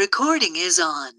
recording is on.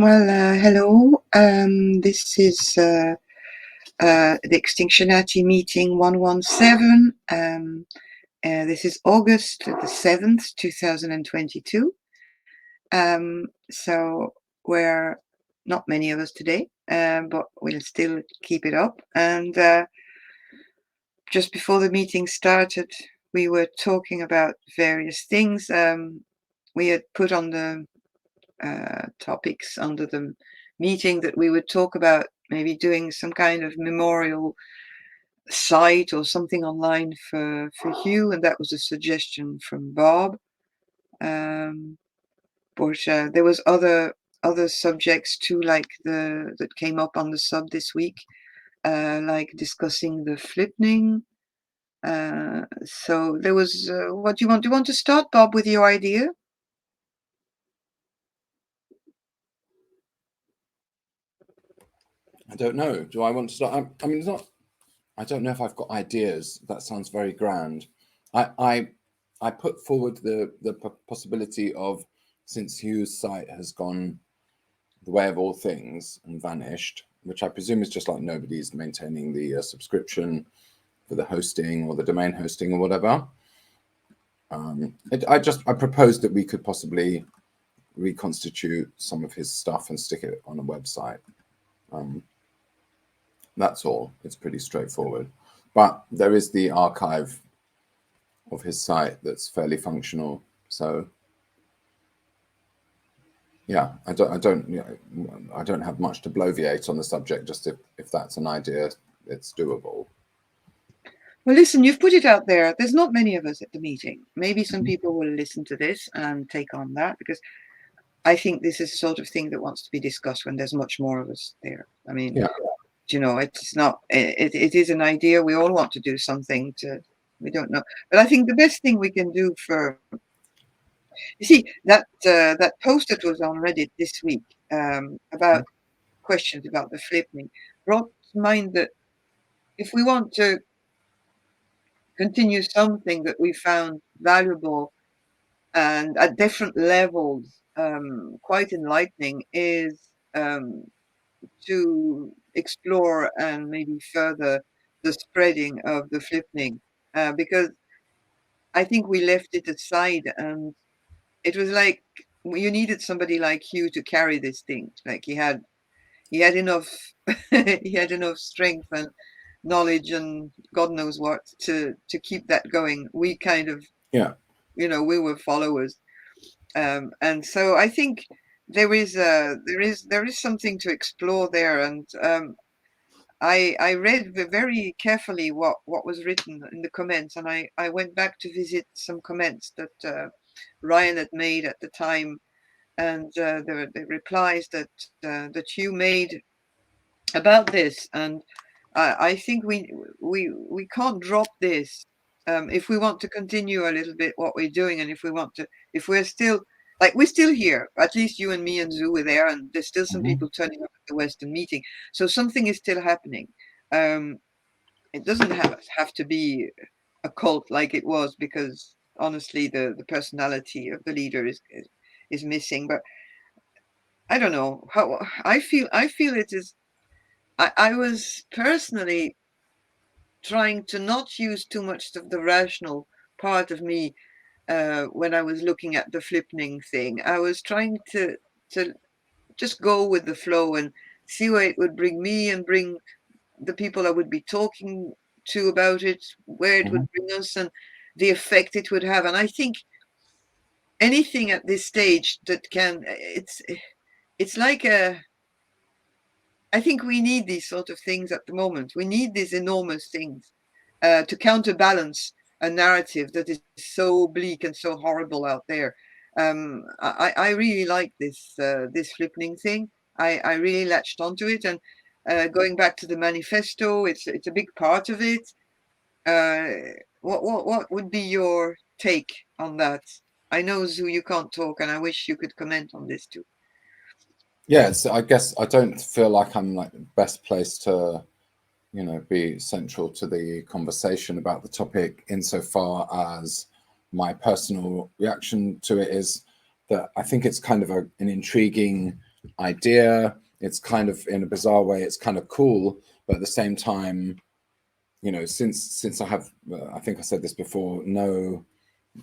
Well, hello. This is the Extinctionati meeting 117. This is August the 7th, 2022. So we're not many of us today, but we'll still keep it up. And just before the meeting started, we were talking about various things. We had put on the topics under the meeting that we would talk about maybe doing some kind of memorial site or something online for Hugh, and that was a suggestion from Bob. But there was other subjects too, like that came up on the sub this week, like discussing the flipning. So there was what do you want? Do you want to start, Bob, with your idea? I don't know. Do I want to start? I mean, it's not. I don't know if I've got ideas. That sounds very grand. I put forward the possibility of, since Hugh's site has gone the way of all things and vanished, which I presume is just like nobody's maintaining the subscription for the hosting or the domain hosting or whatever. I proposed that we could possibly reconstitute some of his stuff and stick it on a website. That's all. It's pretty straightforward. But there is the archive of his site that's fairly functional. So yeah, I don't have much to bloviate on the subject. Just if that's an idea, it's doable. Well, listen, you've put it out there. There's not many of us at the meeting. Maybe some people will listen to this and take on that, because I think this is the sort of thing that wants to be discussed when there's much more of us there. I mean, yeah. You know, it's not. It is an idea. We all want to do something. We don't know, but I think the best thing we can do for. You see that that post that was on Reddit this week about questions about the flipping brought to mind that if we want to continue something that we found valuable and at different levels quite enlightening, is to explore and maybe further the spreading of the flipping, because I think we left it aside, and it was like you needed somebody like Hugh to carry this thing. Like he had enough he had enough strength and knowledge and God knows what to keep that going. We kind of, we were followers, and so I think there is something to explore there. And I read very carefully what was written in the comments, and I went back to visit some comments that Ryan had made at the time, and the replies that Hugh made about this. And I think we can't drop this if we want to continue a little bit what we're doing, and if we're still, like, we're still here, at least you and me and Zoo were there, and there's still some Mhm. people turning up at the Western meeting. So something is still happening. It doesn't have to be a cult like it was, because honestly, the personality of the leader is missing. But I don't know how I feel it is. I was personally trying to not use too much of the rational part of me when I was looking at the flippening thing. I was trying to just go with the flow and see where it would bring me and bring the people I would be talking to about it, where it would Mhm. bring us, and the effect it would have. And I think anything at this stage that can, it's like a, I think we need these sort of things at the moment. We need these enormous things to counterbalance a narrative that is so bleak and so horrible out there. I really like this flippening thing. I really latched onto it, and going back to the manifesto, it's a big part of it. What would be your take on that? I know, Zoo, you can't talk, and I wish you could comment on this too. Yeah, it's, I guess I don't feel like I'm like the best place to, be central to the conversation about the topic, insofar as my personal reaction to it is that I think it's kind of an intriguing idea. It's kind of, in a bizarre way, it's kind of cool, but at the same time, since I have, I think I said this before, no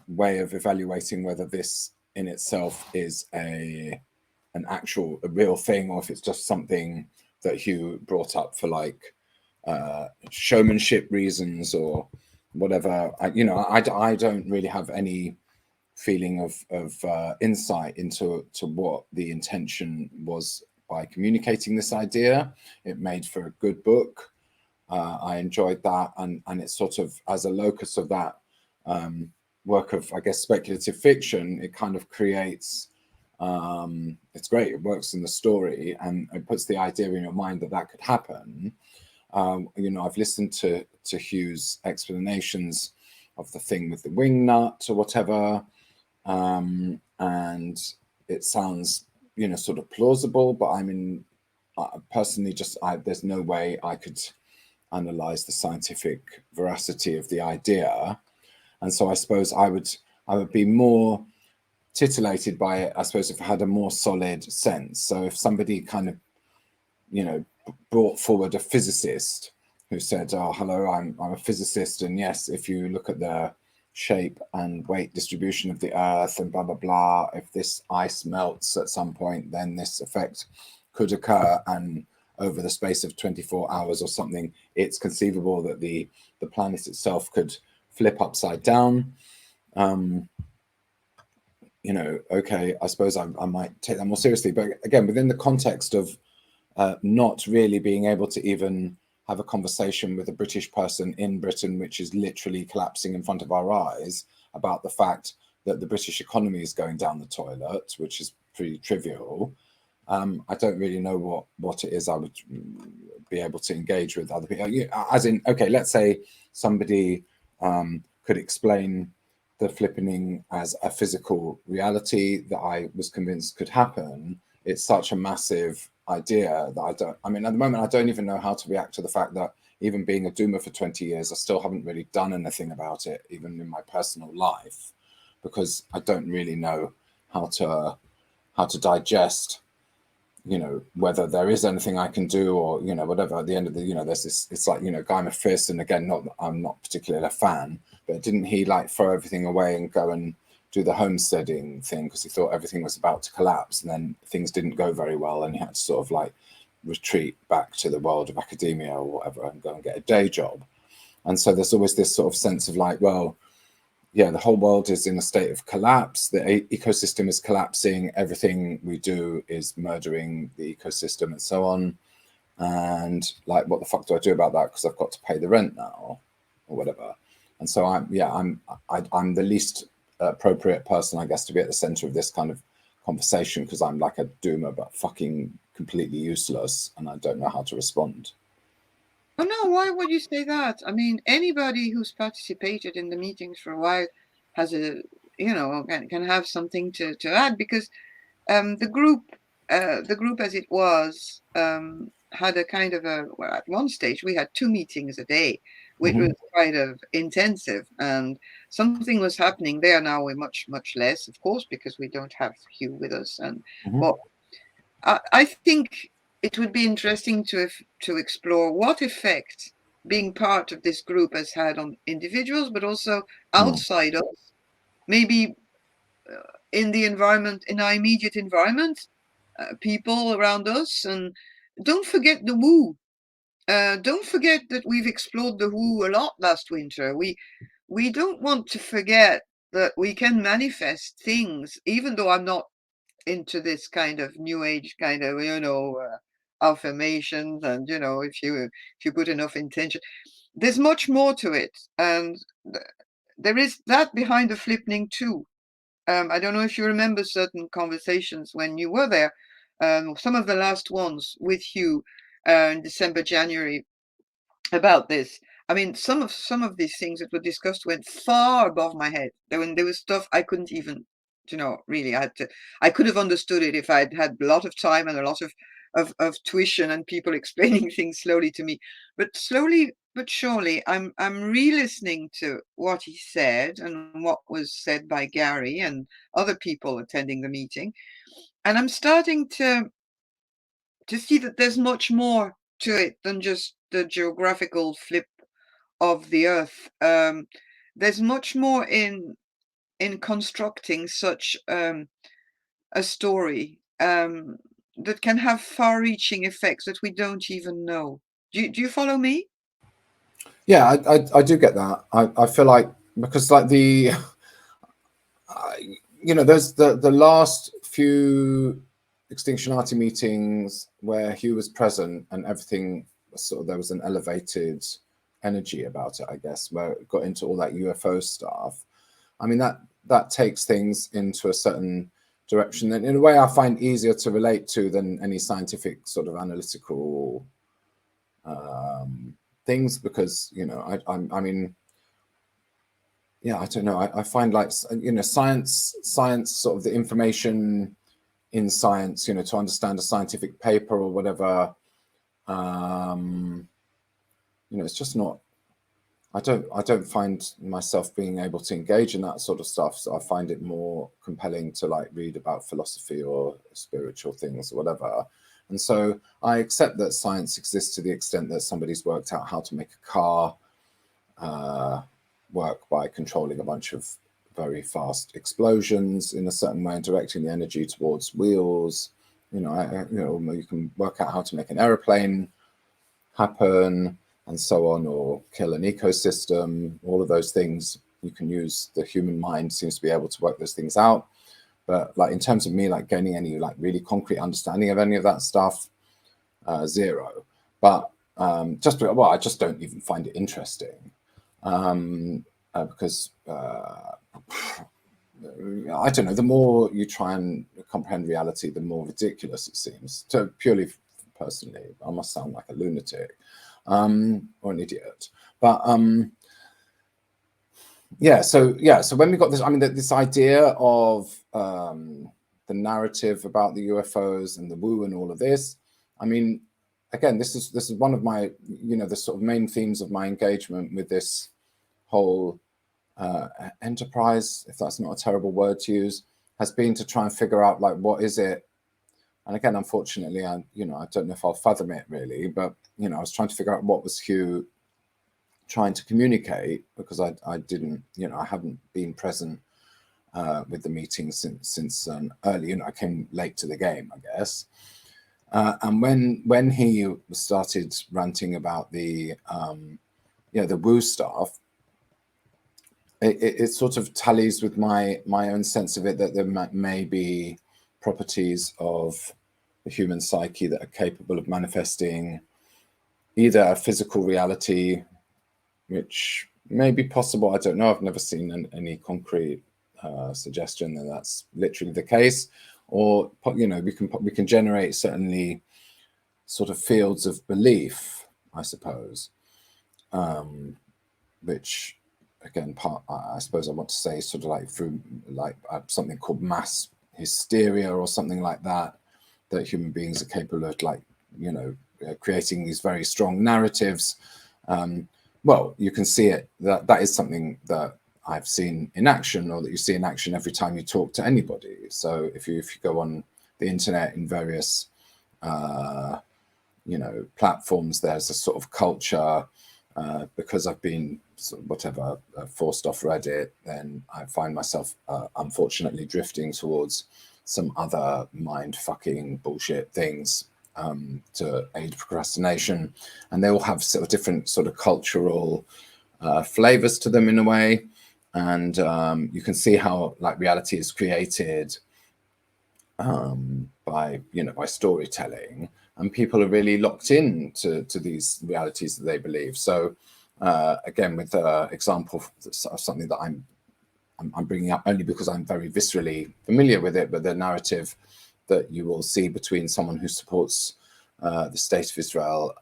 way of evaluating whether this in itself is a real thing, or if it's just something that Hugh brought up for like showmanship reasons or whatever. I don't really have any feeling of insight into what the intention was by communicating this idea. It made for a good book. I enjoyed that, and it's sort of, as a locus of that work of, I guess, speculative fiction, it kind of creates. It's great. It works in the story, and it puts the idea in your mind that that could happen. I've listened to Hugh's explanations of the thing with the wing nut or whatever, and it sounds, sort of plausible. But I mean, personally, there's no way I could analyze the scientific veracity of the idea, and so I suppose I would be more titillated by it, I suppose, if I had a more solid sense. So if somebody kind of, you know, brought forward a physicist who said, "Oh, hello, I'm a physicist, and yes, if you look at the shape and weight distribution of the Earth and blah blah blah, if this ice melts at some point, then this effect could occur, and over the space of 24 hours or something, it's conceivable that the planet itself could flip upside down." Um, okay, I suppose I might take that more seriously. But again, within the context of not really being able to even have a conversation with a British person in Britain, which is literally collapsing in front of our eyes, about the fact that the British economy is going down the toilet, which is pretty trivial. I don't really know what it is I would be able to engage with other people. As in, okay, let's say somebody could explain the flippening as a physical reality that I was convinced could happen. It's such a massive idea that I mean, at the moment, I don't even know how to react to the fact that, even being a doomer for 20 years, I still haven't really done anything about it, even in my personal life, because I don't really know how to digest, whether there is anything I can do, or, whatever. At the end of the, there's this, it's like, Guy Mephiss, and again, I'm not particularly a fan, but didn't he like throw everything away and go and do the homesteading thing because he thought everything was about to collapse, and then things didn't go very well, and he had to sort of like retreat back to the world of academia or whatever and go and get a day job. And so there's always this sort of sense of like, well, yeah, the whole world is in a state of collapse. The ecosystem is collapsing. Everything we do is murdering the ecosystem, and so on. And like, what the fuck do I do about that? Because I've got to pay the rent now, or whatever. And so I'm the least appropriate person, I guess, to be at the center of this kind of conversation, because I'm like a doomer, but fucking completely useless, and I don't know how to respond. Oh no, why would you say that? I mean, anybody who's participated in the meetings for a while has a, can have something to add because the group as it was, had a kind of well, at one stage we had 2 meetings a day, which was Hmm. kind of intensive, and something was happening there. Now we're much, much less, of course, because we don't have Hugh with us. Hmm. But I think it would be interesting to explore what effect being part of this group has had on individuals, but also Hmm. outside us, maybe in the environment, in our immediate environment, people around us. And don't forget the woo. Don't forget that we've explored the woo a lot last winter. We don't want to forget that we can manifest things, even though I'm not into this kind of new age kind of, affirmations. And if you put enough intention, there's much more to it. And there is that behind the flippening too. I don't know if you remember certain conversations when you were there. Some of the last ones with Hugh, in December, January, about this. I mean, some of these things that were discussed went far above my head. There was stuff I couldn't even, really. I could have understood it if I'd had a lot of time and a lot of tuition and people explaining things slowly to me. But slowly but surely, I'm re-listening to what he said and what was said by Gary and other people attending the meeting, and I'm starting to see that there's much more to it than just the geographical flip of the earth. There's much more in constructing such a story, that can have far-reaching effects that we don't even know. Do you follow me? Yeah, I do get that. I feel like because like there's the last few Extinction Arty meetings where Hugh was present and everything was sort of, there was an elevated energy about it, I guess, where it got into all that UFO stuff. I mean, that takes things into a certain direction that in a way I find easier to relate to than any scientific sort of analytical things, because I mean, yeah, I don't know. I find like science, sort of the information in science, to understand a scientific paper or whatever. Um, it's just not. I don't find myself being able to engage in that sort of stuff. So I find it more compelling to like read about philosophy or spiritual things or whatever. And so I accept that science exists to the extent that somebody's worked out how to make a car work by controlling a bunch of very fast explosions in a certain way and directing the energy towards wheels. You can work out how to make an aeroplane happen and so on, or kill an ecosystem. All of those things you can use. The human mind seems to be able to work those things out. But like in terms of me, like gaining any like really concrete understanding of any of that stuff, zero. But I just don't even find it interesting, because I don't know. The more you try and comprehend reality, the more ridiculous it seems. So purely personally, I must sound like a lunatic, or an idiot. But So when we got this, I mean, this idea of the narrative about the UFOs and the woo and all of this. I mean, again, this is one of my the sort of main themes of my engagement with this whole enterprise, if that's not a terrible word to use, has been to try and figure out like what is it. And again, unfortunately, I don't know if I'll fathom it really, but I was trying to figure out what was Hugh trying to communicate, because I didn't, I haven't been present with the meeting since early. I came late to the game, I guess. And when he started ranting about the the woo stuff, it sort of tallies with my own sense of it, that there may be properties of the human psyche that are capable of manifesting either a physical reality, which may be possible. I don't know. I've never seen any concrete suggestion that that's literally the case. Or we can generate certainly sort of fields of belief, I suppose. Which, again, I suppose I want to say sort of like through like something called mass hysteria or something like that, that human beings are capable of, like, you know, creating these very strong narratives. Well, you can see it, that is something that I've seen in action, or that you see in action every time you talk to anybody. So if you go on the internet in various platforms, there's a sort of culture, because I've been sort of whatever forced off Reddit, then I find myself unfortunately drifting towards some other mind fucking bullshit things to aid procrastination, and they all have sort of different sort of cultural flavors to them in a way, and you can see how like reality is created by storytelling, and people are really locked in to these realities that they believe. So again, with the example of something that I'm bringing up only because I'm very viscerally familiar with it, but the narrative that you will see between someone who supports the state of Israel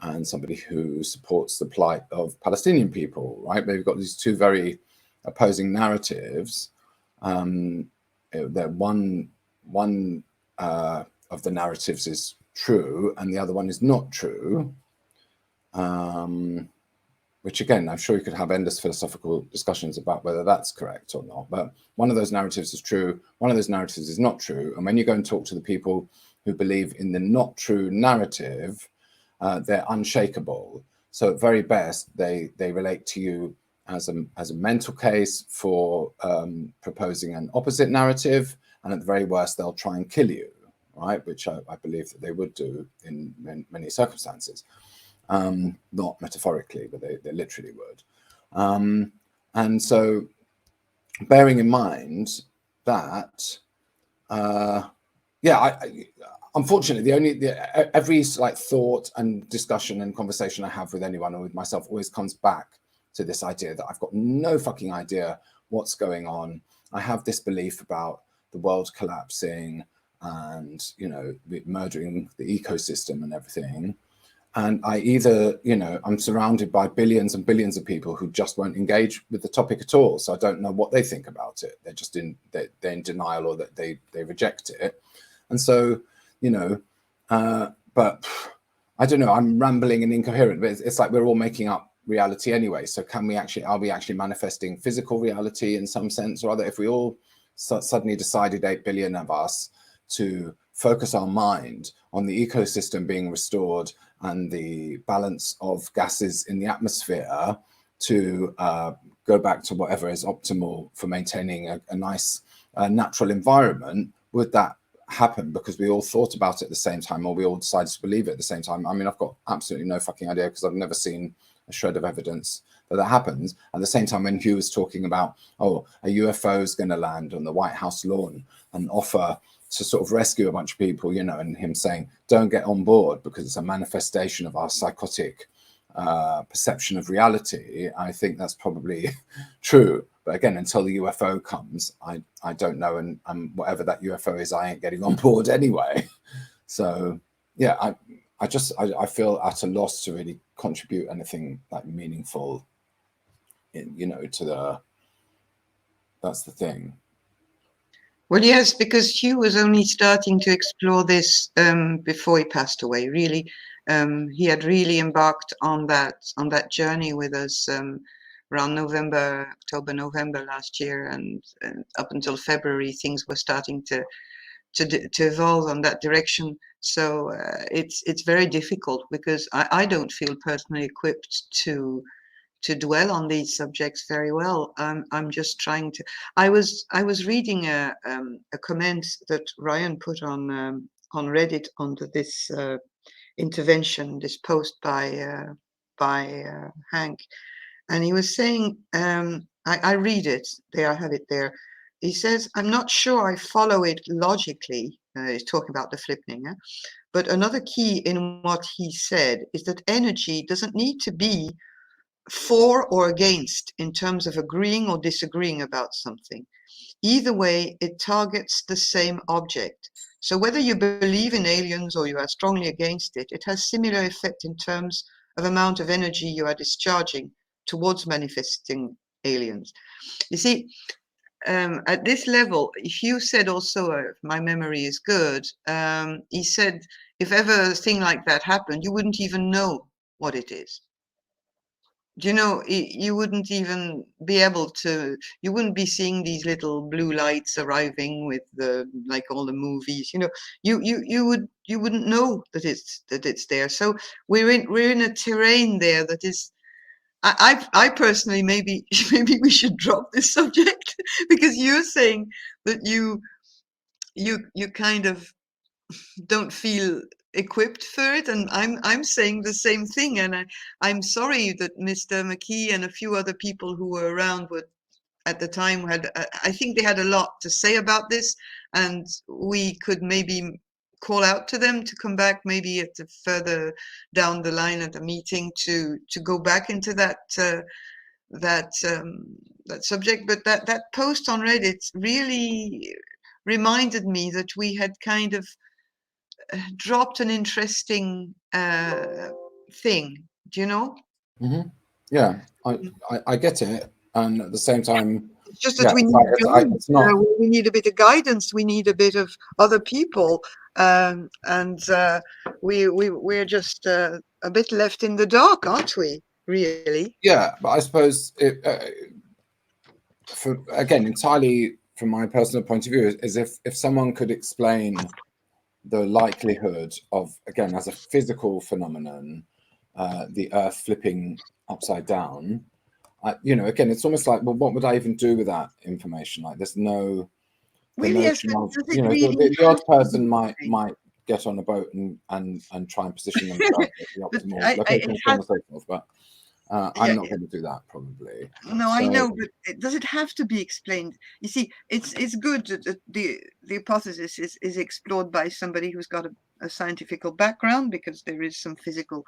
and somebody who supports the plight of Palestinian people, right? They've got these two very opposing narratives. They're one of the narratives is true and the other one is not true, which again, I'm sure you could have endless philosophical discussions about whether that's correct or not. But one of those narratives is true, one of those narratives is not true. And when you go and talk to the people who believe in the not true narrative, they're unshakable. So at very best, they relate to you as a mental case for proposing an opposite narrative, and at the very worst, they'll try and kill you, right? Which I believe that they would do in many circumstances. Not metaphorically, but they literally would. And so, bearing in mind that, unfortunately, every like thought and discussion and conversation I have with anyone or with myself always comes back to this idea that I've got no fucking idea what's going on. I have this belief about the world collapsing and, you know, murdering the ecosystem and everything. And I either, you know, I'm surrounded by billions and billions of people who just won't engage with the topic at all. So I don't know what they think about it. They're just they're in denial, or that they reject it. And so, you know, but I don't know, I'm rambling and incoherent, but it's like we're all making up reality anyway. So are we actually manifesting physical reality in some sense or other? If we all suddenly decided, 8 billion of us, to focus our mind on the ecosystem being restored and the balance of gases in the atmosphere to go back to whatever is optimal for maintaining a nice natural environment, would that happen because we all thought about it at the same time, or we all decided to believe it at the same time? I mean, I've got absolutely no fucking idea, because I've never seen a shred of evidence that happens. At the same time, when Hugh was talking about, oh, a UFO is going to land on the White House lawn and offer to sort of rescue a bunch of people, you know, and him saying, don't get on board because it's a manifestation of our psychotic perception of reality, I think that's probably true. But again, until the UFO comes, I don't know, and whatever that UFO is, I ain't getting on board anyway. So yeah, I feel at a loss to really contribute anything like meaningful, you know, that's the thing. Well, yes, because Hugh was only starting to explore this before he passed away. Really, he had really embarked on that journey with us around October, November last year, and up until February, things were starting to evolve on that direction. So it's very difficult, because I don't feel personally equipped to dwell on these subjects very well. I'm just trying to. I was reading a comment that Ryan put on Reddit under this intervention, this post by Hank, and he was saying, I read it there, I have it there. He says, I'm not sure I follow it logically. He's talking about the flipping, but another key in what he said is that energy doesn't need to be for or against in terms of agreeing or disagreeing about something. Either way, it targets the same object. So whether you believe in aliens or you are strongly against it, it has similar effect in terms of amount of energy you are discharging towards manifesting aliens. You see, at this level, Hugh said also, if my memory is good, he said if ever a thing like that happened, you wouldn't even know what it is. You know, you wouldn't even be able to, you wouldn't be seeing these little blue lights arriving with the, like all the movies, you know, you wouldn't know that it's there. So we're in a terrain there that is, I personally, maybe maybe we should drop this subject because you're saying that you kind of don't feel equipped for it, and I'm saying the same thing. And I'm sorry that Mr. McKee and a few other people who were around would at the time had, I think they had a lot to say about this, and we could maybe call out to them to come back maybe at the further down the line at a meeting to go back into that that subject. But that post on Reddit really reminded me that we had kind of dropped an interesting thing. Do you know? Mm-hmm. Yeah, I get it, and at the same time, It's just that yeah, we it's need like guidance. it's not. We need a bit of guidance. We need a bit of other people, and we're just a bit left in the dark, aren't we? Really? Yeah, but I suppose it, for again, entirely from my personal point of view, is if someone could explain the likelihood of, again, as a physical phenomenon, the Earth flipping upside down. Again, it's almost like, well, what would I even do with that information? Like, there's no the Well, yes, notion but of, does it the, really the have odd to be person explained? might get on a boat and try and position themselves at the But optimal it location, so on has. and so forth. But I'm Yeah, not going to do that probably. no, I So know, but does it have to be explained? You see, it's good that the hypothesis is explored by somebody who's got a scientific background, because there is some physical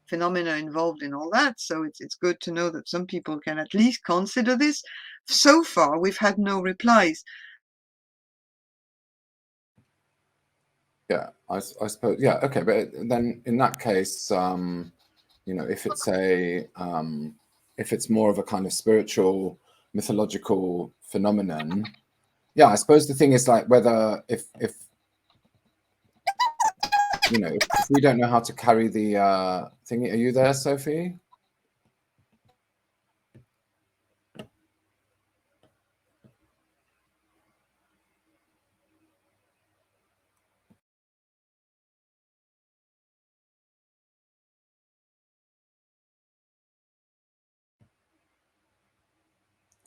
phenomena involved in all that. So it's good to know that some people can at least consider this. So far, we've had no replies. yeah, I suppose, yeah, okay, but then in that case, if it's if it's more of a kind of spiritual, mythological phenomenon, yeah, I suppose the thing is like whether if if we don't know how to carry the thing. Are you there, Sophie?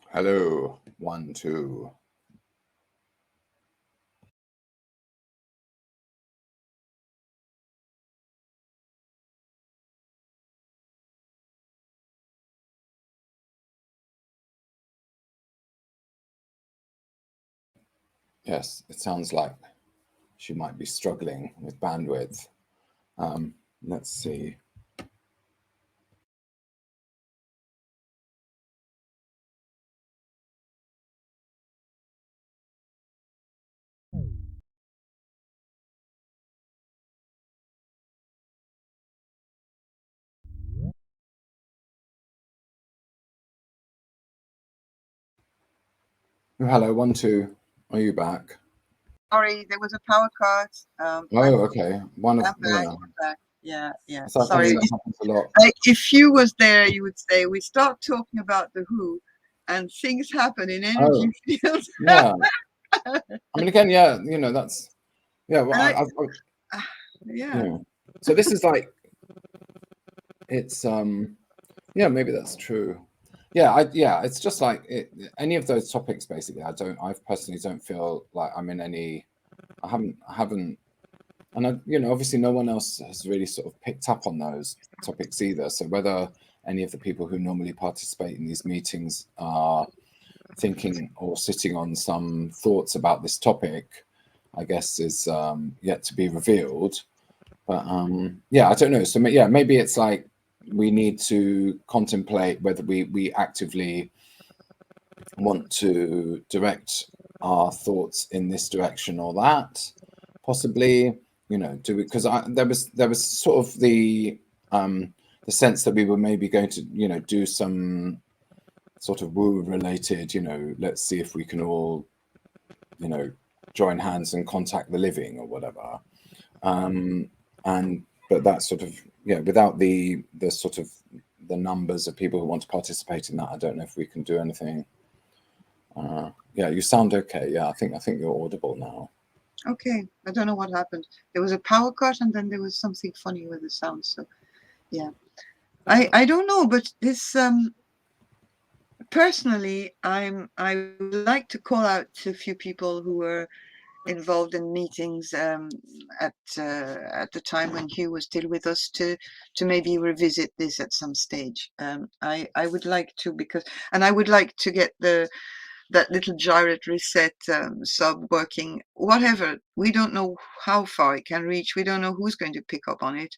Hello, 1, 2. Yes, it sounds like she might be struggling with bandwidth. Let's see. Oh, hello, 1, 2. Are you back? Sorry, there was a power cut. Oh, okay. One of, I'm back. yeah. I'm back. Yeah, yeah. So I find Sorry. that happens a lot. If you was there, you would say we start talking about the Who, and things happen in energy Oh, fields. yeah. I mean, again, yeah, that's, yeah, well, And you yeah. know, so this is like, it's, yeah, maybe that's true. Yeah, it's just like any of those topics, basically, I personally don't feel like I'm in any, I haven't, and obviously no one else has really sort of picked up on those topics either. So whether any of the people who normally participate in these meetings are thinking or sitting on some thoughts about this topic, I guess is yet to be revealed. But yeah, I don't know. So yeah, maybe it's like we need to contemplate whether we actively want to direct our thoughts in this direction or that. Possibly, do we? Because there was sort of the the sense that we were maybe going to, do some sort of woo related, let's see if we can all, join hands and contact the living or whatever. And but that sort of, without the sort of the numbers of people who want to participate in that, I don't know if we can do anything. Yeah, you sound okay. Yeah, I think you're audible now. Okay, I don't know what happened. There was a power cut, and then there was something funny with the sound. So, yeah, I don't know, but this personally, I would like to call out to a few people who were involved in meetings at the time when Hugh was still with us to maybe revisit this at some stage. I would like to, because, and I would like to get that little gyrate reset sub working, whatever. We don't know how far it can reach. We don't know who's going to pick up on it.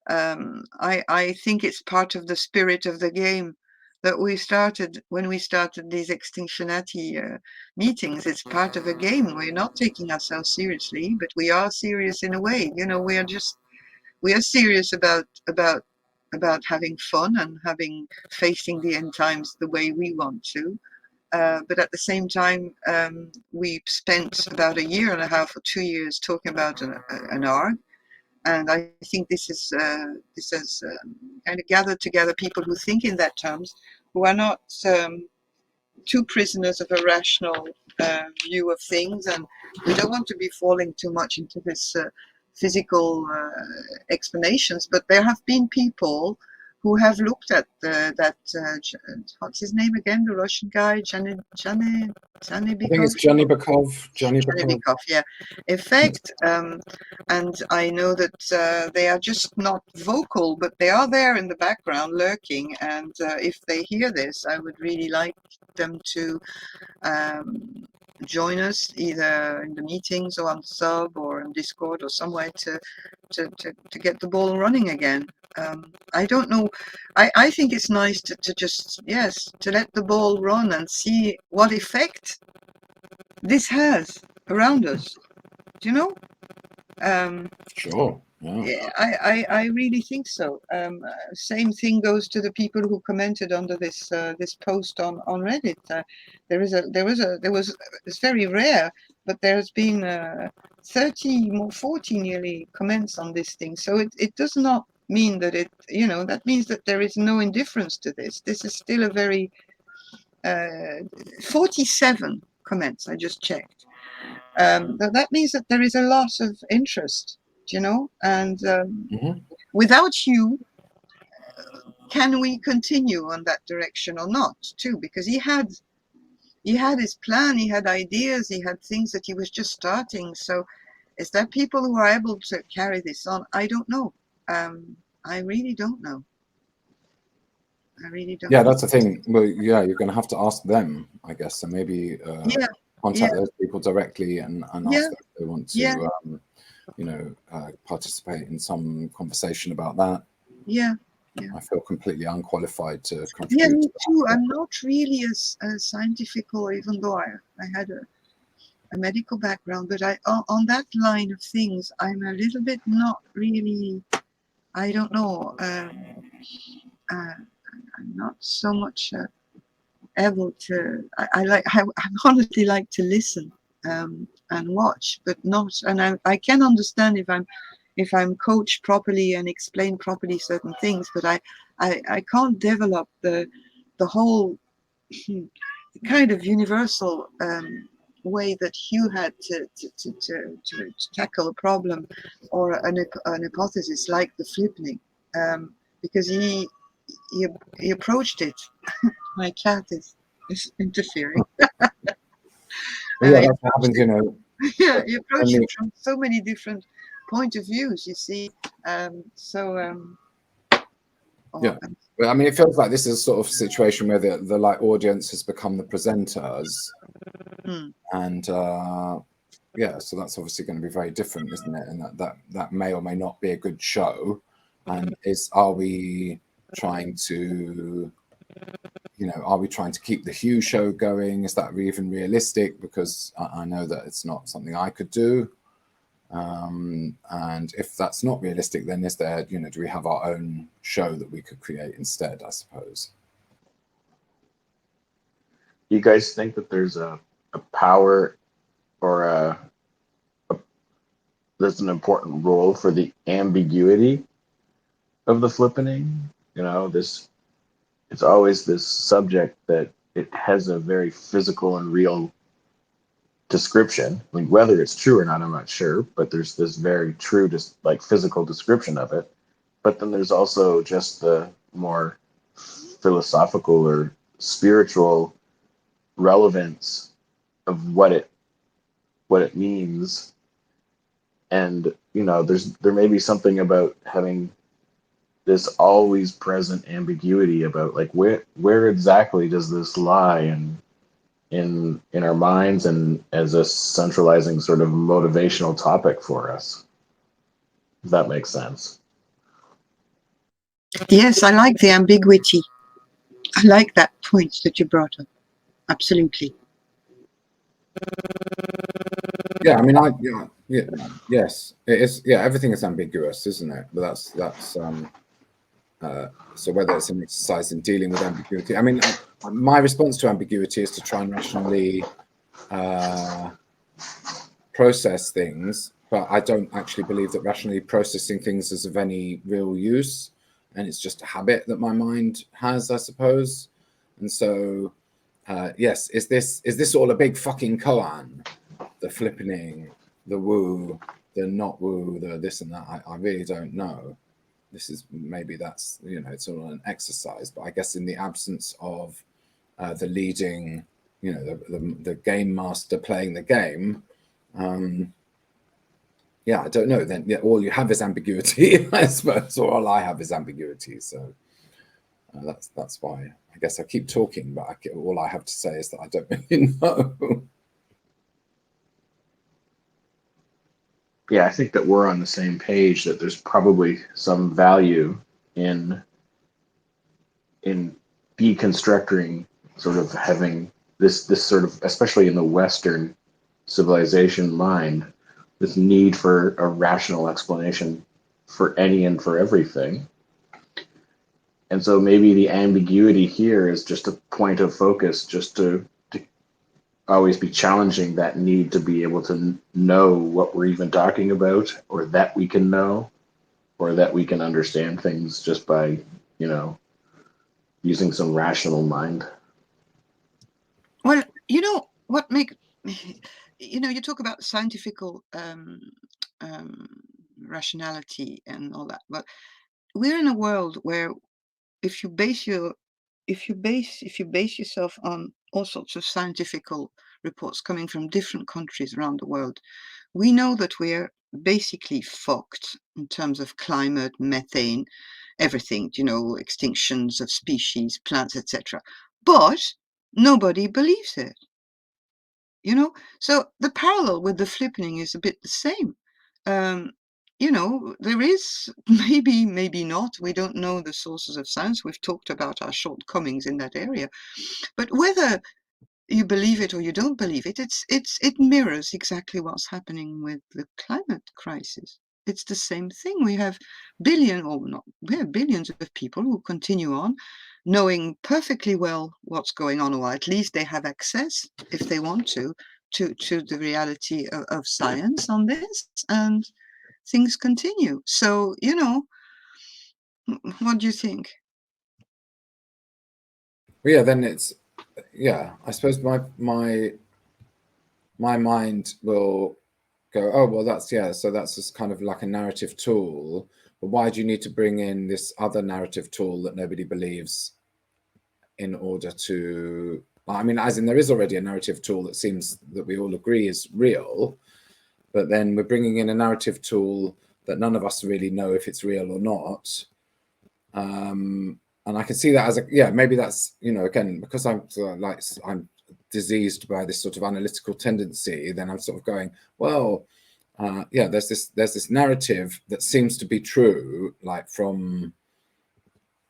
I think it's part of the spirit of the game that we started when we started these Extinctionati meetings. It's part of a game. We're not taking ourselves seriously, but we are serious in a way. We are serious about having fun and facing the end times the way we want to. But at the same time, we spent about a year and a half or 2 years talking about an arc, and I think this has kind of gathered together people who think in that terms, who are not two prisoners of a rational view of things, and we don't want to be falling too much into this physical explanations. But there have been people who have looked at that. What's his name again? The Russian guy, I think Janibikov. it's Johnny Bakov. Johnny Bakov. Janibikov, yeah. Effect, and I know that they are just not vocal, but they are there in the background lurking. And if they hear this, I would really like them to join us either in the meetings or on Sub or in Discord or somewhere to get the ball running again. I don't know. I think it's nice to just, yes, to let the ball run and see what effect this has around us. Do you know? Sure. Yeah. Yeah, I really think so. Same thing goes to the people who commented under this post on Reddit. There was, it's very rare, but there's been 30 more 40 nearly comments on this thing. So it does not mean that that means that there is no indifference to this. This is still a very 47 comments. I just checked. That means that there is a lot of interest, and without you, can we continue on that direction or not, too? Because he had his plan, he had ideas, he had things that he was just starting. So is there people who are able to carry this on? I don't know. I really don't know. I really don't Yeah, know. that's the thing. Well, yeah, you're going to have to ask them, I guess. So maybe Yeah, contact yeah, those people directly and yeah, ask them if they want yeah, to, participate in some conversation about that. yeah, yeah. I feel completely unqualified to Yeah, contribute me to too. that. I'm not really a scientific, even though I had a medical background, but on that line of things, I'm a little bit not really. I don't know. I'm not so much able to. I like. I honestly like to listen and watch, but not. And I can understand if I'm coached properly and explain properly certain things, but I can't develop the whole kind of universal way that Hugh had to tackle a problem or an hypothesis like the flippening, because he approached it. My cat is interfering. Well, yeah, He that's what approached happens, it, yeah, he when approached it the, from so many different point of views. You see, so yeah. oh, Well, I mean, it feels like this is a sort of situation where the like audience has become the presenters, hmm, and yeah, so that's obviously going to be very different, isn't it? And that may or may not be a good show. And are we trying to, are we trying to keep the Hugh show going? Is that even realistic? Because I know that it's not something I could do. And if that's not realistic, then is there, do we have our own show that we could create instead, I suppose? You guys think that there's a power or there's an important role for the ambiguity of the flippening? This it's always this subject that it has a very physical and real description. I mean, whether it's true or not, I'm not sure, but there's this very true, just like physical description of it. But then there's also just the more philosophical or spiritual relevance of what it means. And there may be something about having this always present ambiguity about like where exactly does this lie in our minds and as a centralizing sort of motivational topic for us. If that makes sense. Yes, I like the ambiguity. I like that point that you brought up. Absolutely. Yeah, I mean, yes, it is. Yeah, everything is ambiguous, isn't it? But that's so whether it's an exercise in dealing with ambiguity. I mean, my response to ambiguity is to try and rationally process things, but I don't actually believe that rationally processing things is of any real use, and it's just a habit that my mind has, I suppose. And so, yes, is this all a big fucking koan? The flippening, the woo, the not woo, the this and that. I really don't know. This is maybe that's it's all an exercise, but I guess in the absence of the leading, the game master playing the game, yeah, I don't know. Then yeah, all you have is ambiguity, I suppose, or all I have is ambiguity. So that's why I guess I keep talking, but all I have to say is that I don't really know. Yeah, I think that we're on the same page that there's probably some value in in deconstructing sort of having this sort of, especially in the Western civilization mind, this need for a rational explanation for any and for everything. And so maybe the ambiguity here is just a point of focus, just to always be challenging that need to be able to know what we're even talking about, or that we can know, or that we can understand things just by, using some rational mind. Well, what make you talk about scientific um, rationality and all that, but we're in a world where if you base your if you base yourself on all sorts of scientific reports coming from different countries around the world, we know that we're basically fucked in terms of climate, methane, everything, extinctions of species, plants, etc. But nobody believes it. So the parallel with the flippening is a bit the same. Um, there is maybe not. We don't know the sources of science. We've talked about our shortcomings in that area. But whether you believe it or you don't believe it, it mirrors exactly what's happening with the climate crisis. It's the same thing. We have billions of people who continue on knowing perfectly well what's going on, or at least they have access, if they want to the reality of science on this, and things continue. So, what do you think? But yeah, then I suppose my mind will go, oh well, so that's just kind of like a narrative tool. But why do you need to bring in this other narrative tool that nobody believes in order to? I mean, as in there is already a narrative tool that seems that we all agree is real, but then we're bringing in a narrative tool that none of us really know if it's real or not. And I can see that as maybe that's again, because I'm diseased by this sort of analytical tendency, then I'm sort of going, well, there's this narrative that seems to be true, like from,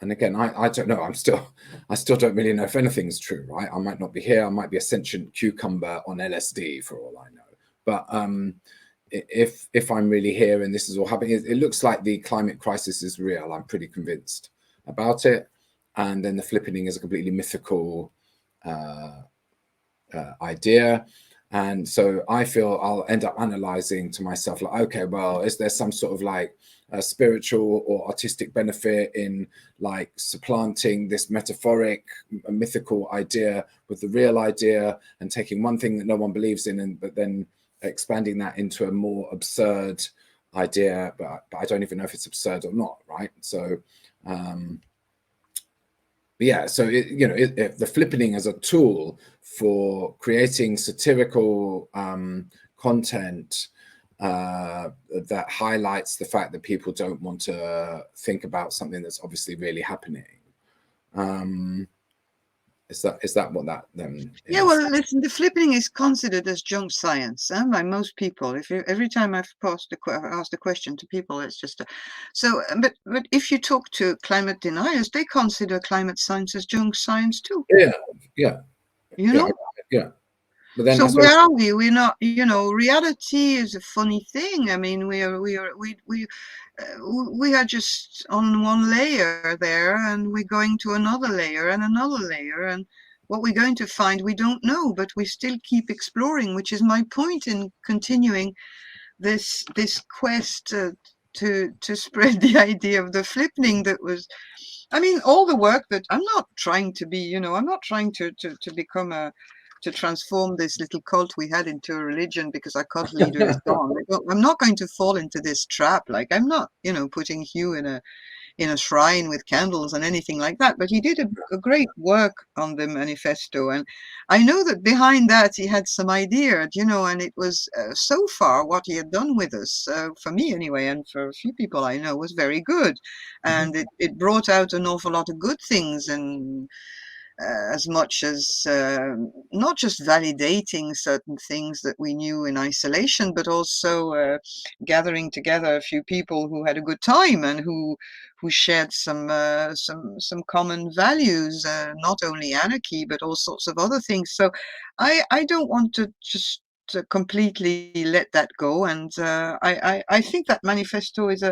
and again, I don't know, I still don't really know if anything's true, right? I might not be here, I might be a sentient cucumber on LSD for all I know, but if I'm really here and this is all happening, it looks like the climate crisis is real. I'm pretty convinced about it, and then the flippening is a completely mythical idea. And so I feel I'll end up analyzing to myself, like, okay, well, is there some sort of like a spiritual or artistic benefit in like supplanting this metaphoric, mythical idea with the real idea and taking one thing that no one believes in, and but then expanding that into a more absurd idea, but I don't even know if it's absurd or not, right? So yeah, so the flippening as a tool for creating satirical content that highlights the fact that people don't want to think about something that's obviously really happening. Is that what that then Yeah, is? well, listen, the flipping is considered as junk science by most people. If you, every time I've asked a question to people, it's just so. But if you talk to climate deniers, they consider climate science as junk science too. Yeah, yeah, You yeah, know. yeah. But then So I suppose, where are we? We're not. You know, reality is a funny thing. I mean, we are just on one layer there, and we're going to another layer and another layer, and what we're going to find we don't know, but we still keep exploring, which is my point in continuing this quest to spread the idea of the flippening that was. I mean, all the work that I'm not trying to be, I'm not trying to become to transform this little cult we had into a religion because our cult leader is gone. I'm not going to fall into this trap. Like I'm not, putting Hugh in a shrine with candles and anything like that. But he did a great work on the manifesto, and I know that behind that he had some idea, and it was so far what he had done with us, for me anyway, and for a few people I know, was very good, and it brought out an awful lot of good things, and as much as not just validating certain things that we knew in isolation, but also gathering together a few people who had a good time and who shared some common values, not only anarchy but all sorts of other things. So I don't want to just to completely let that go, and I think that manifesto is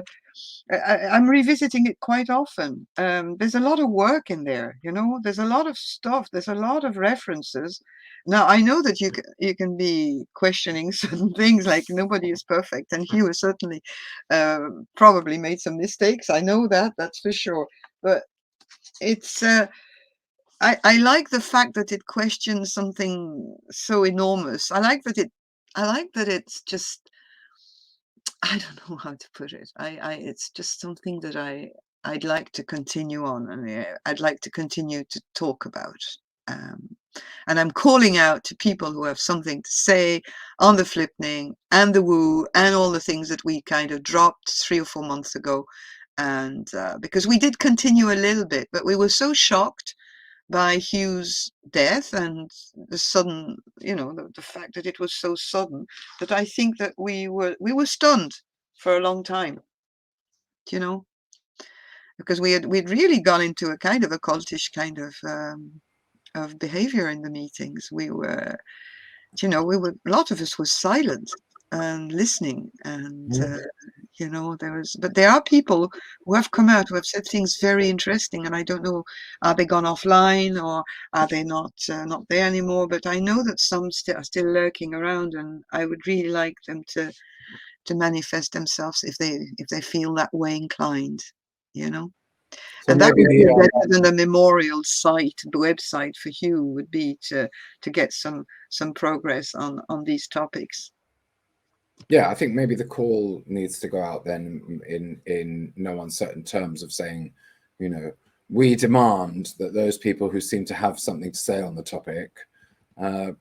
I'm revisiting it quite often. There's a lot of work in there, There's a lot of stuff. There's a lot of references. Now I know that you can be questioning certain things, like nobody is perfect, and Hugh has certainly probably made some mistakes. I know that, that's for sure. But it's I like the fact that it questions something so enormous. I like that it's just I don't know how to put it. It's just something that I'd like to continue on, and I'd like to continue to talk about. Um, and I'm calling out to people who have something to say on the flipning and the woo and all the things that we kind of dropped 3 or 4 months ago. And because we did continue a little bit, but we were so shocked by Hugh's death and the sudden, the fact that it was so sudden, that I think that we were stunned for a long time, you know, because we'd really gone into a kind of a cultish kind of behavior in the meetings. A lot of us were silent and listening, and but there are people who have come out who have said things very interesting, and I don't know, are they gone offline or are they not there anymore? But I know that some are still lurking around, and I would really like them to manifest themselves if they feel that way inclined, you know. so And that maybe would be the better than a memorial site, the website for Hugh would be to get some progress on these topics. yeah, I think maybe the call needs to go out then in no uncertain terms of saying, we demand that those people who seem to have something to say on the topic, come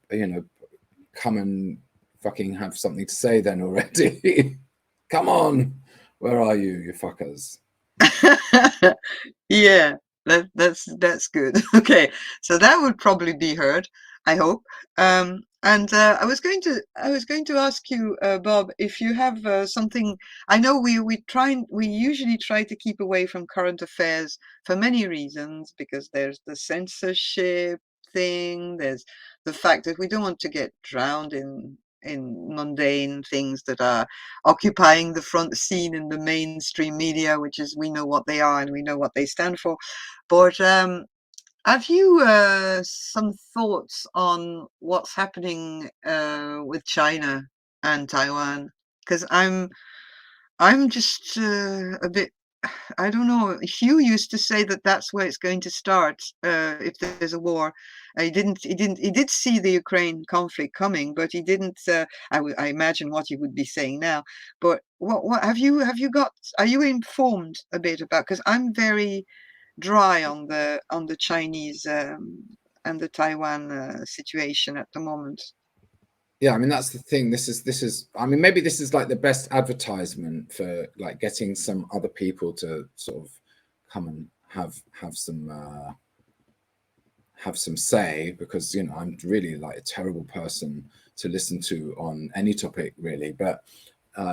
and fucking have something to say then already. Come on, where are you, you fuckers? Yeah, that's good. Okay, so that would probably be heard, I hope. And I was going to ask you, Bob, if you have something. I know we usually try to keep away from current affairs for many reasons, because there's the censorship thing, there's the fact that we don't want to get drowned in mundane things that are occupying the front scene in the mainstream media, which is we know what they are and we know what they stand for. But have you some thoughts on what's happening with China and Taiwan? Because I'm just a bit. I don't know. Hugh used to say that that's where it's going to start if there's a war. He didn't. He didn't. He did see the Ukraine conflict coming, but he didn't. I imagine what he would be saying now. But what have you got? Are you informed a bit about? Because I'm very dry on the Chinese and the Taiwan situation at the moment. Yeah, I mean that's the thing. This is. I mean, maybe this is like the best advertisement for like getting some other people to sort of come and have some say, because I'm really like a terrible person to listen to on any topic really. But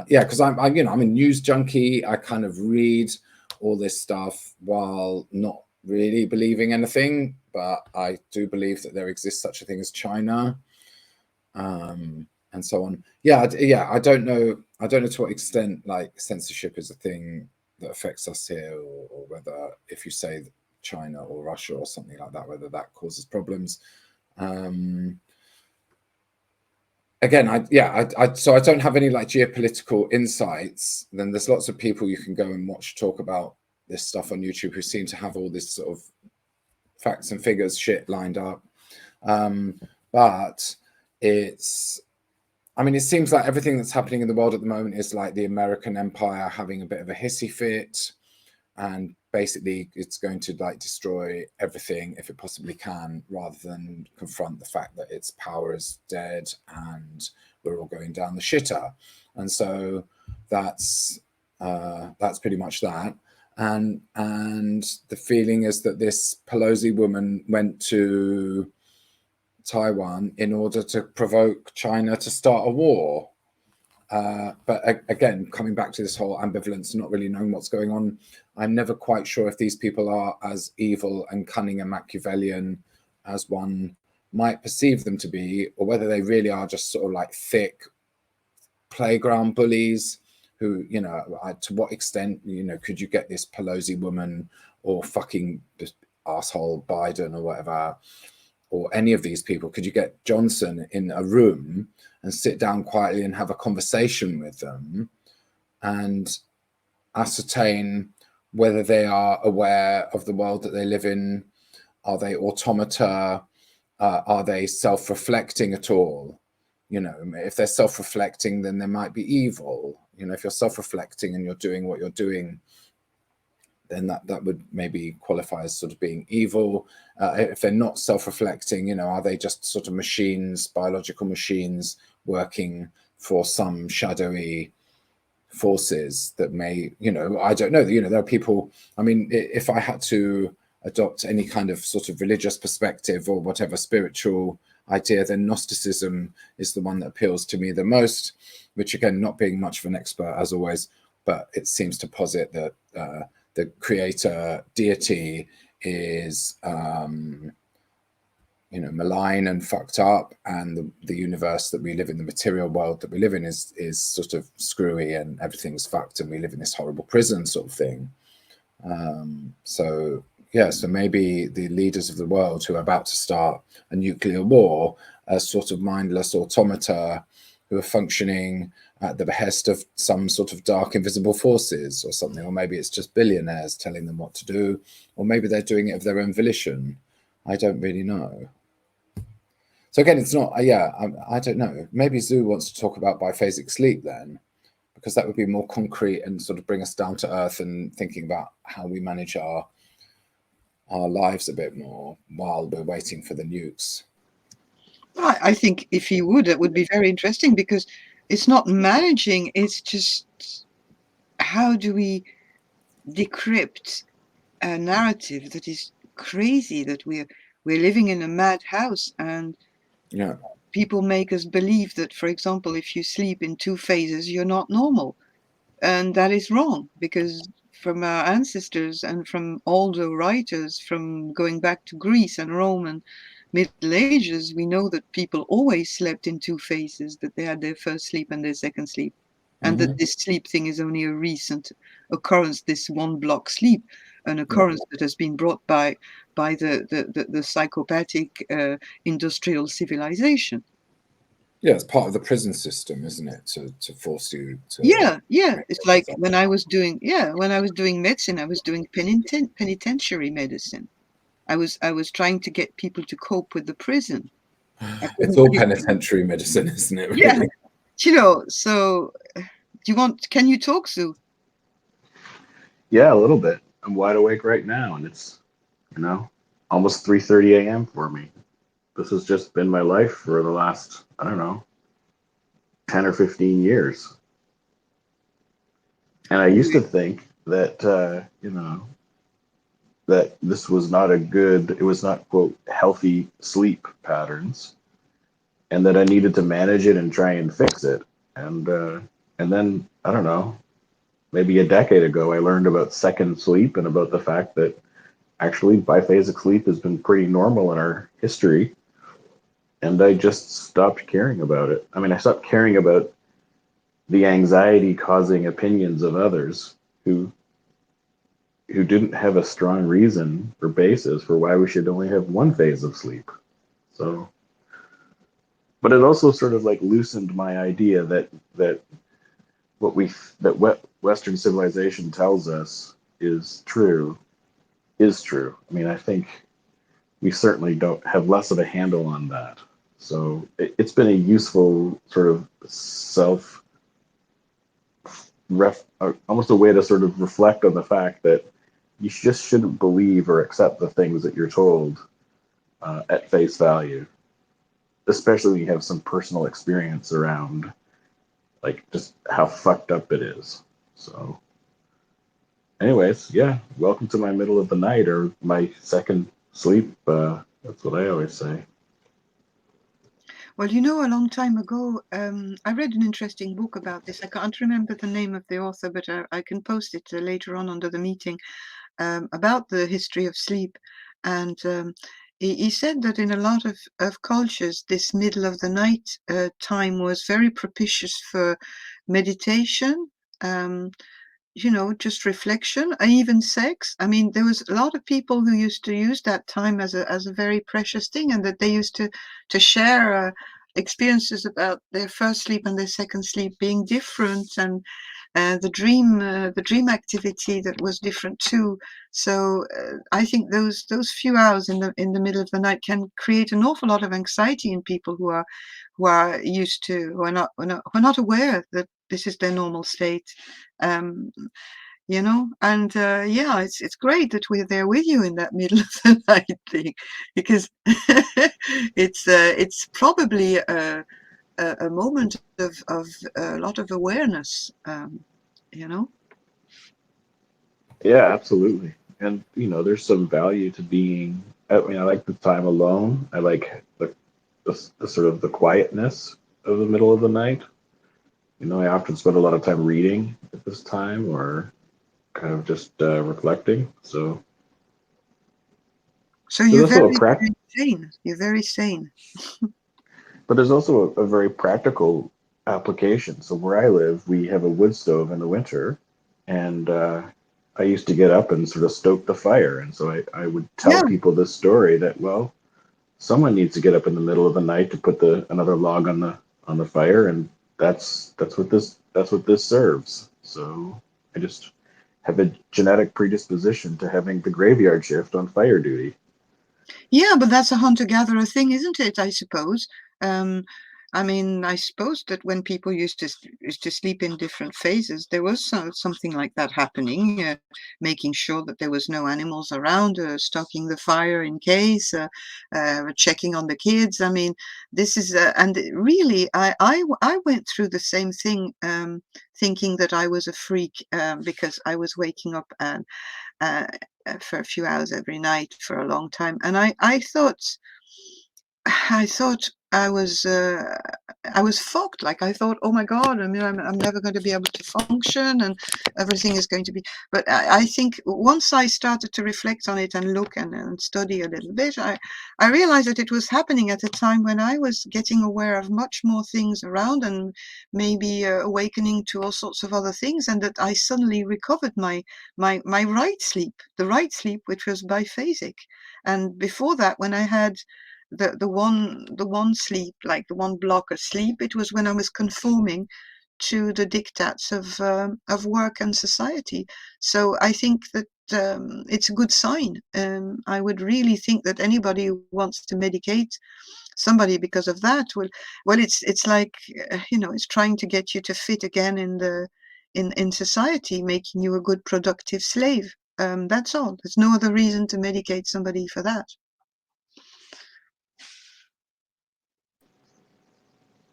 yeah, because I'm a news junkie. I kind of read all this stuff while not really believing anything, but I do believe that there exists such a thing as China, and so on. Yeah, I don't know. I don't know to what extent like censorship is a thing that affects us here, or whether if you say China or Russia or something like that, whether that causes problems. Again, so I don't have any like geopolitical insights. Then there's lots of people you can go and watch talk about this stuff on YouTube who seem to have all this sort of facts and figures shit lined up. But I mean, it seems like everything that's happening in the world at the moment is like the American empire having a bit of a hissy fit, and basically it's going to like destroy everything if it possibly can, rather than confront the fact that its power is dead and we're all going down the shitter. And so that's pretty much that. And the feeling is that this Pelosi woman went to Taiwan in order to provoke China to start a war. But again, coming back to this whole ambivalence, not really knowing what's going on, I'm never quite sure if these people are as evil and cunning and Machiavellian as one might perceive them to be, or whether they really are just sort of like thick playground bullies who, to what extent, could you get this Pelosi woman or fucking asshole Biden or whatever, or any of these people, could you get Johnson in a room and sit down quietly and have a conversation with them and ascertain whether they are aware of the world that they live in? Are they automata? Are they self-reflecting at all? If they're self-reflecting, then they might be evil. If you're self-reflecting and you're doing what you're doing, then that would maybe qualify as sort of being evil. If they're not self-reflecting, are they just sort of machines, biological machines, working for some shadowy forces that may, I don't know. There are people, I mean, if I had to adopt any kind of sort of religious perspective or whatever spiritual idea, then Gnosticism is the one that appeals to me the most, which again, not being much of an expert as always, but it seems to posit that the creator deity is malign and fucked up, and the universe that we live in, the material world that we live in, is sort of screwy and everything's fucked and we live in this horrible prison sort of thing. So maybe the leaders of the world who are about to start a nuclear war are sort of mindless automata who are functioning at the behest of some sort of dark invisible forces or something, or maybe it's just billionaires telling them what to do, or maybe they're doing it of their own volition. I don't really know. So again, it's not, I don't know. Maybe Zoo wants to talk about biphasic sleep then, because that would be more concrete and sort of bring us down to earth and thinking about how we manage our lives a bit more while we're waiting for the nukes. I think if he would, it would be very interesting, because it's not managing, it's just how do we decrypt a narrative that is crazy, that we're living in a madhouse, and Yeah. people make us believe that, for example, if you sleep in 2 phases, you're not normal. And that is wrong, because from our ancestors and from all the writers, from going back to Greece and Rome and Middle Ages, we know that people always slept in two phases, that they had their first sleep and their second sleep, and that Hmm. this sleep thing is only a recent occurrence, this one block sleep, an Yeah. occurrence that has been brought by the psychopathic industrial civilization. Yeah, it's part of the prison system, isn't it? To force you to Yeah, yeah. make It's like yourself when I was doing medicine, I was doing penitentiary medicine. I was trying to get people to cope with the prison. I It's couldn't all give penitentiary medicine, isn't it, Yeah, really? so can you talk, Sue? Yeah, a little bit. I'm wide awake right now, and it's, you know, almost 3:30 a.m. for me. This has just been my life for the last, I don't know, 10 or 15 years. And I used to think that, that this was not a good, it was not, quote, healthy sleep patterns, and that I needed to manage it and try and fix it. And then, I don't know, maybe a decade ago, I learned about second sleep and about the fact that actually biphasic sleep has been pretty normal in our history. And I just stopped caring about it. I mean, I stopped caring about the anxiety causing opinions of others who didn't have a strong reason or basis for why we should only have one phase of sleep. So, but it also sort of like loosened my idea that what we that what Western civilization tells us is true is true. I mean, I think we certainly don't have less of a handle on that. So it's been a useful sort of self almost a way to sort of reflect on the fact that you just shouldn't believe or accept the things that you're told at face value, especially when you have some personal experience around like just how fucked up it is. So, anyways, yeah, welcome to my middle of the night or my second sleep. That's what I always say. Well, a long time ago, I read an interesting book about this. I can't remember the name of the author, but I can post it later on under the meeting, about the history of sleep. And he said that in a lot of cultures, this middle of the night time was very propitious for meditation. Um, just reflection, and even sex. I mean, there was a lot of people who used to use that time as a very precious thing, and that they used to share experiences about their first sleep and their second sleep being different, and the dream activity that was different too. So I think those few hours in the middle of the night can create an awful lot of anxiety in people who are used to who are not aware that this is their normal state. Um, and yeah, it's great that we're there with you in that middle of the night thing, because it's probably a moment of a lot of awareness, you know. Yeah, absolutely. And there's some value to being. I mean, I like the time alone. I like the sort of the quietness of the middle of the night. I often spend a lot of time reading at this time, or kind of just reflecting. So So there's you're also very, very sane. You're very sane. but there's also a very practical application. So where I live, we have a wood stove in the winter, and I used to get up and sort of stoke the fire. And so I would tell Yeah, people this story that, well, someone needs to get up in the middle of the night to put the another log on the fire, and that's what this serves. So I just have a genetic predisposition to having the graveyard shift on fire duty. yeah, but that's a hunter-gatherer thing, isn't it? I suppose. Um, I mean, I suppose that when people used to sleep in different phases, there was something like that happening, making sure that there was no animals around, stoking the fire in case, checking on the kids. I mean, this is and really, I went through the same thing, thinking that I was a freak, because I was waking up and uh, for a few hours every night for a long time. And I thought, I was fucked. Like I thought, oh my God, I mean, I'm never going to be able to function, and everything is going to be. But I think once I started to reflect on it and look and study a little bit, I realized that it was happening at a time when I was getting aware of much more things around, and maybe awakening to all sorts of other things, and that I suddenly recovered my right sleep, the right sleep, which was biphasic. And before that, when I had the one sleep, like the one block of sleep, it was when I was conforming to the diktats of work and society. So I think that it's a good sign. I would really think that anybody who wants to medicate somebody because of that will, well, it's like it's trying to get you to fit again in society, making you a good productive slave. That's all. There's no other reason to medicate somebody for that.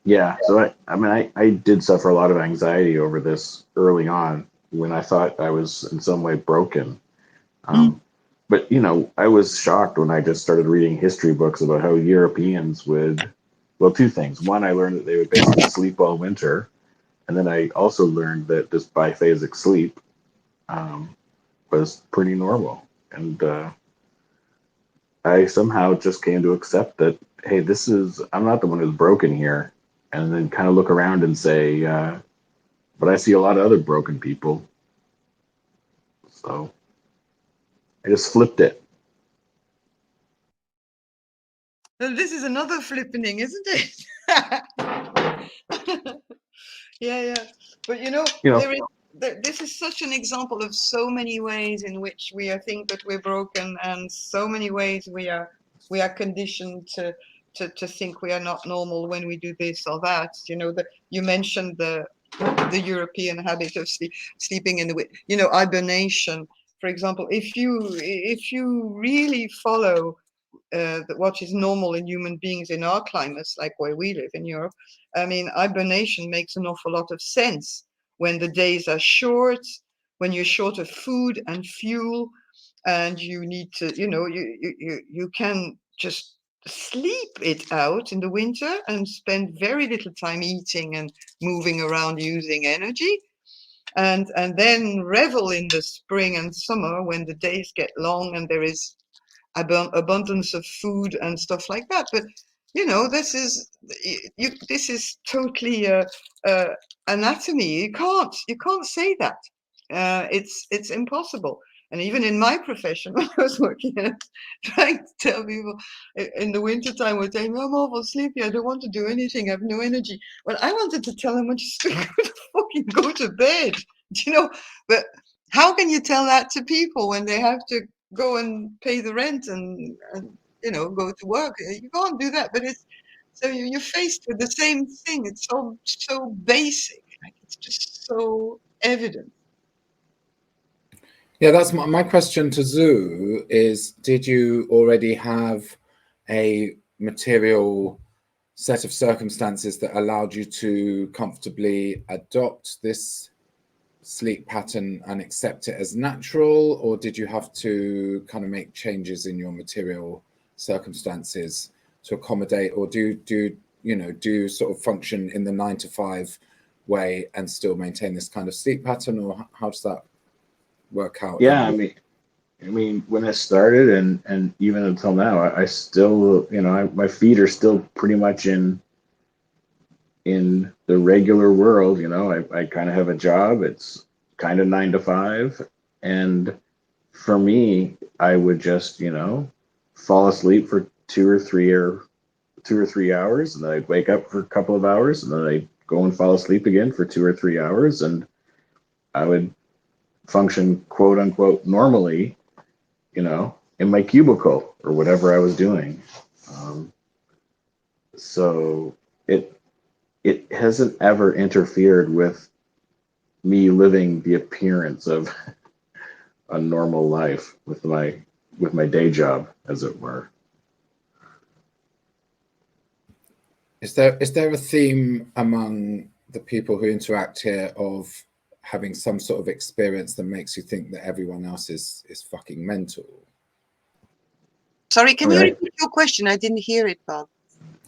Yeah, so I mean, I did suffer a lot of anxiety over this early on when I thought I was in some way broken. Mm. Um, but I was shocked when I just started reading history books about how Europeans would, well, two things. One, I learned that they would basically sleep all winter, and then I also learned that this biphasic sleep um, was pretty normal. And I somehow just came to accept that, hey, I'm not the one who's broken here. And then kind of look around and say, but I see a lot of other broken people. So I just flipped it. Well, this is another flippening, isn't it? Yeah, yeah. But You know, there is this is such an example of so many ways in which we think that we're broken, and so many ways we are conditioned to think we are not normal when we do this or that. That you mentioned the European habit of sleeping in the hibernation, for example. If you really follow what is normal in human beings in our climates, like where we live in Europe, I mean, hibernation makes an awful lot of sense when the days are short, when you're short of food and fuel, and you need to, you can just sleep it out in the winter and spend very little time eating and moving around using energy, and then revel in the spring and summer when the days get long and there is abundance of food and stuff like that. But this is totally anatomy. You can't say that. It's impossible. And even in my profession, when I was working at trying to tell people in the wintertime, we're saying, I'm awful sleepy, I don't want to do anything, I have no energy. Well, I wanted to tell them, just fucking go to bed. But how can you tell that to people when they have to go and pay the rent and go to work? You can't do that. But it's so you're faced with the same thing. It's so basic. Like it's just so evident. Yeah, that's my question to Zoo is, did you already have a material set of circumstances that allowed you to comfortably adopt this sleep pattern and accept it as natural, or did you have to kind of make changes in your material circumstances to accommodate, or do you sort of function in the 9 to 5 way and still maintain this kind of sleep pattern, or how does that work out in yeah, your... I mean, when I started and even until now, I still, my feet are still pretty much in the regular world. I kind of have a job. It's kind of 9 to 5, and for me, I would just, fall asleep for 2 or 3 hours, and then I'd wake up for a couple of hours, and then I'd go and fall asleep again for 2 or 3 hours, and I would function quote unquote normally, in my cubicle or whatever I was doing. Um, so it hasn't ever interfered with me living the appearance of a normal life with my day job, as it were. Is there a theme among the people who interact here of having some sort of experience that makes you think that everyone else is fucking mental? Sorry, I can mean, you repeat your question? I didn't hear it, Bob.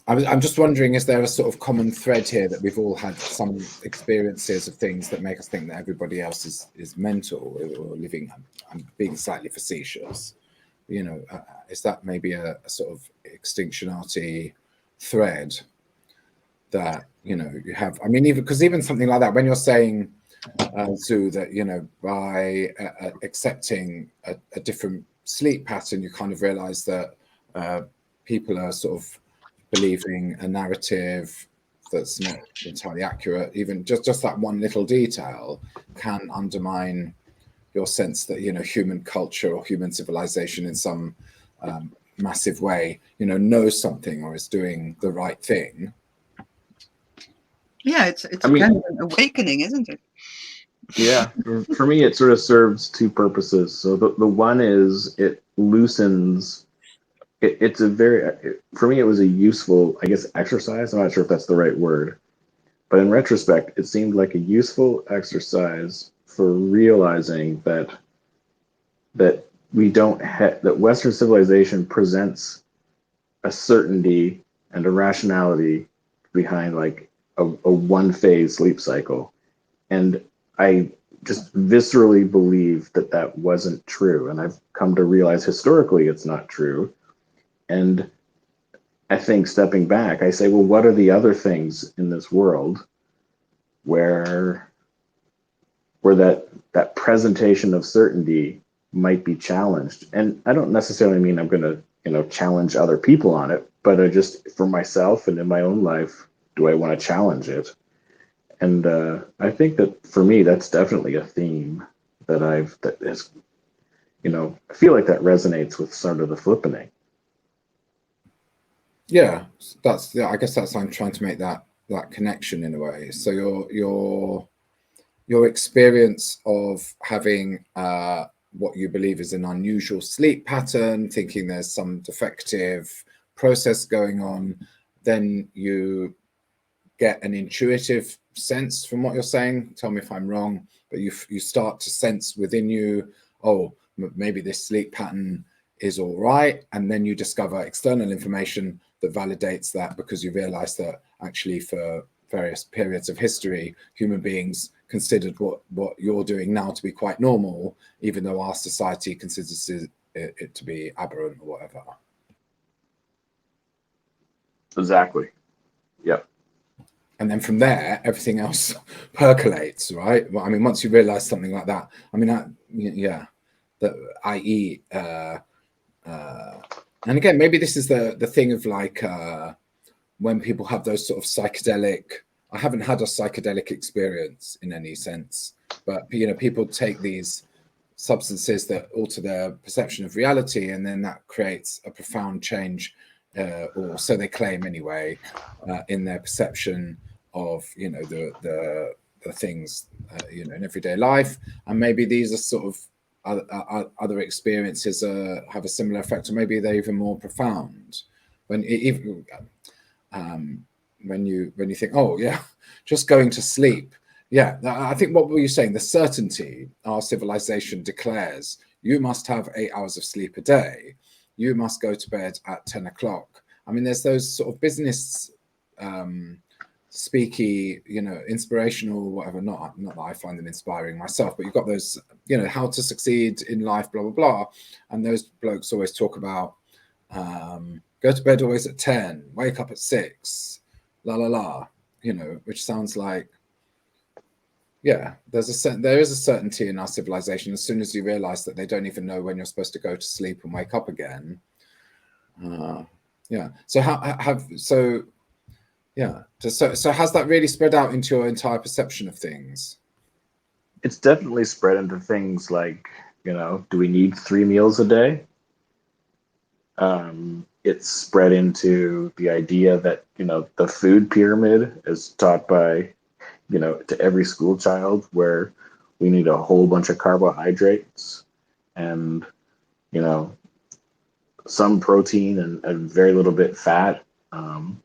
I'm just wondering, is there a sort of common thread here that we've all had some experiences of things that make us think that everybody else is mental or living? I'm being slightly facetious. You know, is that maybe a sort of extinctionati thread that, you know, you have? I mean, even because even something like that, when you're saying, Sue, that, you know, by accepting a different sleep pattern, you kind of realize that people are sort of believing a narrative that's not entirely accurate. Even just that one little detail can undermine your sense that, you know, human culture or human civilization in some massive way, you know, knows something or is doing the right thing. Yeah, it's I a mean, kind of an awakening, isn't it? yeah, for me, it sort of serves two purposes. So the one is it loosens. It's a very, for me, it was a useful, I guess, exercise. I'm not sure if that's the right word, but in retrospect, it seemed like a useful exercise for realizing that we don't that Western civilization presents a certainty and a rationality behind like a one phase sleep cycle. And I just viscerally believe that that wasn't true. And I've come to realize historically it's not true. And I think stepping back, I say, well, what are the other things in this world where that presentation of certainty might be challenged? And I don't necessarily mean I'm going to, challenge other people on it, but I just, for myself and in my own life, do I want to challenge it? And I think that for me, that's definitely a theme that is, I feel like that resonates with sort of the flippening. Yeah, that's, yeah, I guess that's, I'm trying to make that connection in a way. So your experience of having what you believe is an unusual sleep pattern, thinking there's some defective process going on, then you get an intuitive sense from what you're saying. Tell me if I'm wrong, but you start to sense within you, oh, maybe this sleep pattern is all right, and then you discover external information that validates that, because you realize that actually for various periods of history, human beings considered what you're doing now to be quite normal, even though our society considers it to be aberrant or whatever. Exactly. Yep. And then from there, everything else percolates, right? Well, I mean, once you realize something like that, I mean, yeah, that, i.e., and again, maybe this is the thing of like when people have those sort of psychedelic. I haven't had a psychedelic experience in any sense, but you know, people take these substances that alter their perception of reality, and then that creates a profound change, or so they claim anyway, in their perception of, you know, the things, you know, in everyday life. And maybe these are sort of other experiences have a similar effect, or maybe they're even more profound. When even when you think, oh yeah, just going to sleep. Yeah, I think, what were you saying? The certainty our civilization declares: you must have 8 hours of sleep a day. You must go to bed at 10 o'clock. I mean, there's those sort of business speaky, you know, inspirational, whatever. Not that I find them inspiring myself, but you've got those, you know, how to succeed in life, blah blah blah, and those blokes always talk about go to bed always at 10, wake up at 6, la la la, you know, which sounds like, yeah, there is a certainty in our civilization. As soon as you realize that they don't even know when you're supposed to go to sleep and wake up again. Yeah. So so has that really spread out into your entire perception of things? It's definitely spread into things like, do we need 3 meals a day? It's spread into the idea that, the food pyramid is taught by, to every school child, where we need a whole bunch of carbohydrates and, you know, some protein and very little bit fat. Um,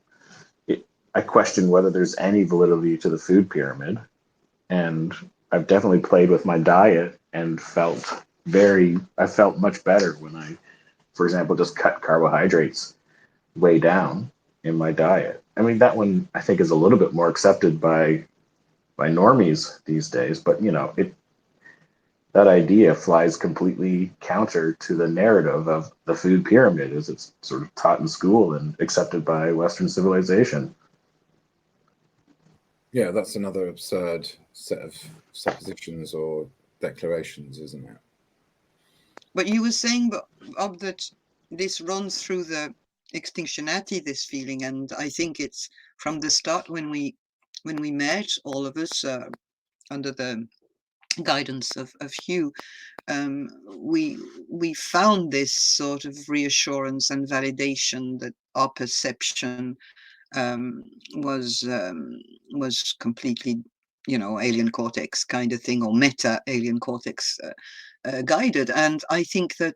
I question whether there's any validity to the food pyramid. And I've definitely played with my diet and I felt much better when I, for example, just cut carbohydrates way down. in my diet. I mean, that one I think is a little bit more accepted by normies these days, but you know, it that idea flies completely counter to the narrative of the food pyramid as it's sort of taught in school and accepted by Western civilization. Yeah, that's another absurd set of suppositions or declarations, isn't it? But you were saying, Bob, that this runs through the extinctionati, this feeling, and I think it's from the start when we met, all of us, under the guidance of Hugh, um, we we found this sort of reassurance and validation that our perception um, was um, was completely, you know, alien cortex kind of thing, or meta alien cortex guided. And I think that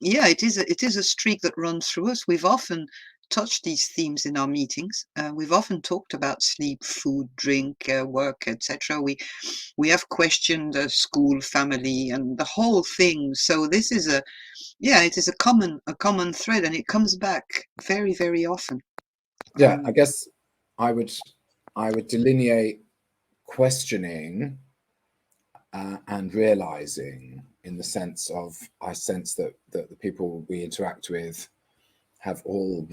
yeah, it is a streak that runs through us. We've often touched these themes in our meetings. We've often talked about sleep, food, drink, work, etc. We have questioned school, family, and the whole thing. So this is a yeah, it is a common thread, and it comes back very very often. Yeah, I Um, guess I would I would delineate questioning and realizing in the sense of I sense that the people we interact with have all